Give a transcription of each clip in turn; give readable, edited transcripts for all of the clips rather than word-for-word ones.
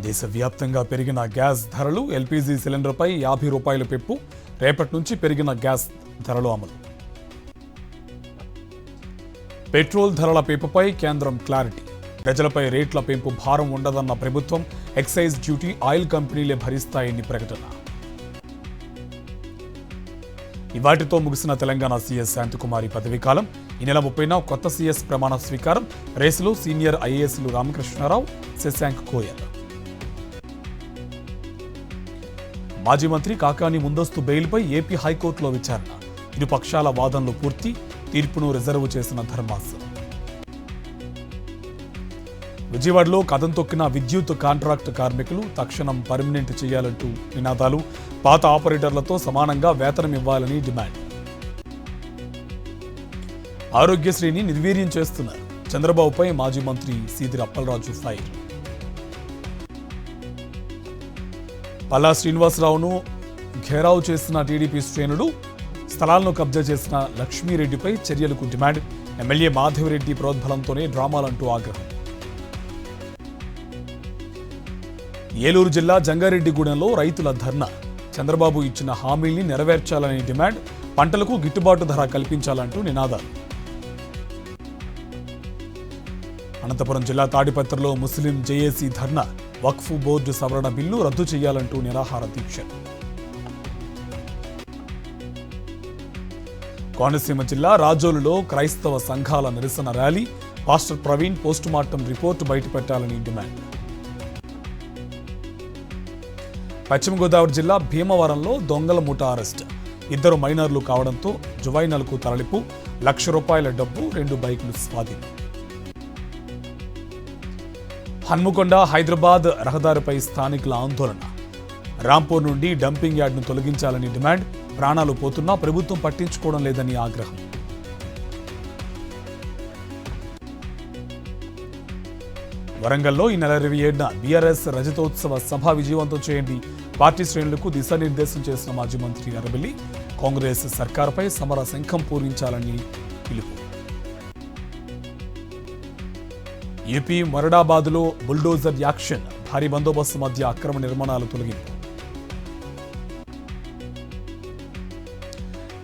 దేశవ్యాప్తంగా పెరిగిన గ్యాస్ ధరలు, ఎల్పీజీ సిలిండర్పై 50 రూపాయల పెంపు, రేపటి నుంచి పెరిగిన గ్యాస్ ధరలు అమలు. పెట్రోల్ ధరల పెంపుపై కేంద్రం క్లారిటీ. ప్రజలపై రేట్ల పెంపు భారం ఉండదన్న ప్రభుత్వం, ఎక్సైజ్ డ్యూటీ ఆయిల్ కంపెనీలే భరిస్తాయని ప్రకటన. ఇవాటితో ముగిసిన తెలంగాణ సీఎస్ శాంతికుమారి పదవీకాలం. ఈ నెల 30న కొత్త సీఎస్ ప్రమాణ స్వీకారం. రేసులో సీనియర్ ఐఏఎస్లు రామకృష్ణారావు, శశాంక్ కోయల్. మాజీ మంత్రి కాకాని ముందస్తు బెయిల్పై ఏపీ హైకోర్టులో విచారణ. ఇరు పక్షాల వాదనలు పూర్తి, తీర్పును రిజర్వ్ చేసిన ధర్మాసనం. విజయవాడలో కదం తొక్కిన విద్యుత్ కాంట్రాక్ట్ కార్మికులు, తక్షణం పర్మినెంట్ చేయాలంటూ నినాదాలు. పాత ఆపరేటర్లతో సమానంగా వేతనం ఇవ్వాలని డిమాండ్. ఆరోగ్యశ్రీని నిర్వీర్యం చేస్తున్నారు. చంద్రబాబుపై మాజీ మంత్రి సీదిరి అప్పలరాజు ఫైర్. పల్లా శ్రీనివాసరావును ఘేరావు చేసిన టీడీపీ శ్రేణులు, స్థలాలను కబ్జా చేసిన లక్ష్మీరెడ్డిపై చర్యలకు డిమాండ్. ఎమ్మెల్యే మాధవిరెడ్డి ప్రోద్బలంతోనే డ్రామాలంటూ ఆగ్రహం. ఏలూరు జిల్లా జంగారెడ్డిగూడెంలో రైతుల ధర్నా. చంద్రబాబు ఇచ్చిన హామీల్ని నెరవేర్చాలని డిమాండ్. పంటలకు గిట్టుబాటు ధర కల్పించాలంటూ నినాదాలు. అనంతపురం జిల్లా తాడిపత్రిలో ముస్లిం జేఏసీ ధర్నా. వక్ఫ్ బోర్డు సవరణ బిల్లు రద్దు చేయాలంటూ నిరాహార దీక్ష. కోనసీమ జిల్లా రాజోలులో క్రైస్తవ సంఘాల నిరసన ర్యాలీ. పాస్టర్ ప్రవీణ్ పోస్టుమార్టం రిపోర్టు బయటపెట్టాలని డిమాండ్. పశ్చిమ గోదావరి జిల్లా భీమవరంలో దొంగల ముఠా అరెస్ట్. 2 మైనర్లు కావడంతో జువైనల్కు తరలింపు. ₹1,00,000 డబ్బు, 2 బైకులు స్వాధీనం. హన్మకొండ హైదరాబాద్ రహదారిపై స్థానికుల ఆందోళన. రాంపూర్ నుండి డంపింగ్ యార్డ్ను తొలగించాలని డిమాండ్. ప్రాణాలు పోతున్నా ప్రభుత్వం పట్టించుకోవడం లేదని ఆగ్రహం. వరంగల్లో ఈ నెల 27న బీఆర్ఎస్ రజతోత్సవ సభ విజయవంతం చేయండి. పార్టీ శ్రేణులకు దిశానిర్దేశం చేసిన మాజీ మంత్రి అరబెల్లి, కాంగ్రెస్ సర్కారుపై సమర శంఖం పూరించాలని పిలుపు. ఏపీ మొరడాబాద్లో బుల్డోజర్ యాక్షన్. భారీ బందోబస్తు మధ్య అక్రమ నిర్మాణాలు తొలగింపు.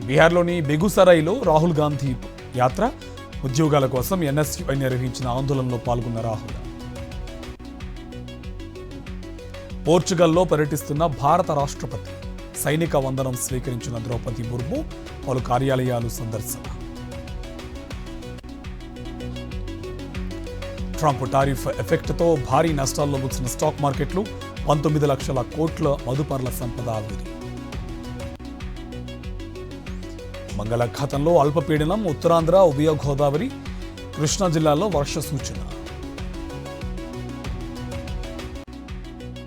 బీహార్లోని బెగుసరాయిలో రాహుల్ గాంధీ యాత్ర. ఉద్యోగాల కోసం ఎన్ఎస్యుఐ నిర్వహించిన ఆందోళనలో పాల్గొన్న రాహుల్. పోర్చుగల్లో పర్యటిస్తున్న భారత రాష్ట్రపతి. సైనిక వందనం స్వీకరించిన ద్రౌపది ముర్ము. పలు కార్యాలయాలు సందర్శన. ట్రంప్ టారిఫ్ ఎఫెక్ట్తో భారీ నష్టాల్లో ముగిసిన స్టాక్ మార్కెట్లు. 19 లక్షల కోట్ల మదుపర్ల సంపద ఆవిరి. బంగాళాఖాతంలో అల్పపీడనం. ఉత్తరాంధ్ర, ఉభయ గోదావరి, కృష్ణా జిల్లాల్లో వర్ష సూచన.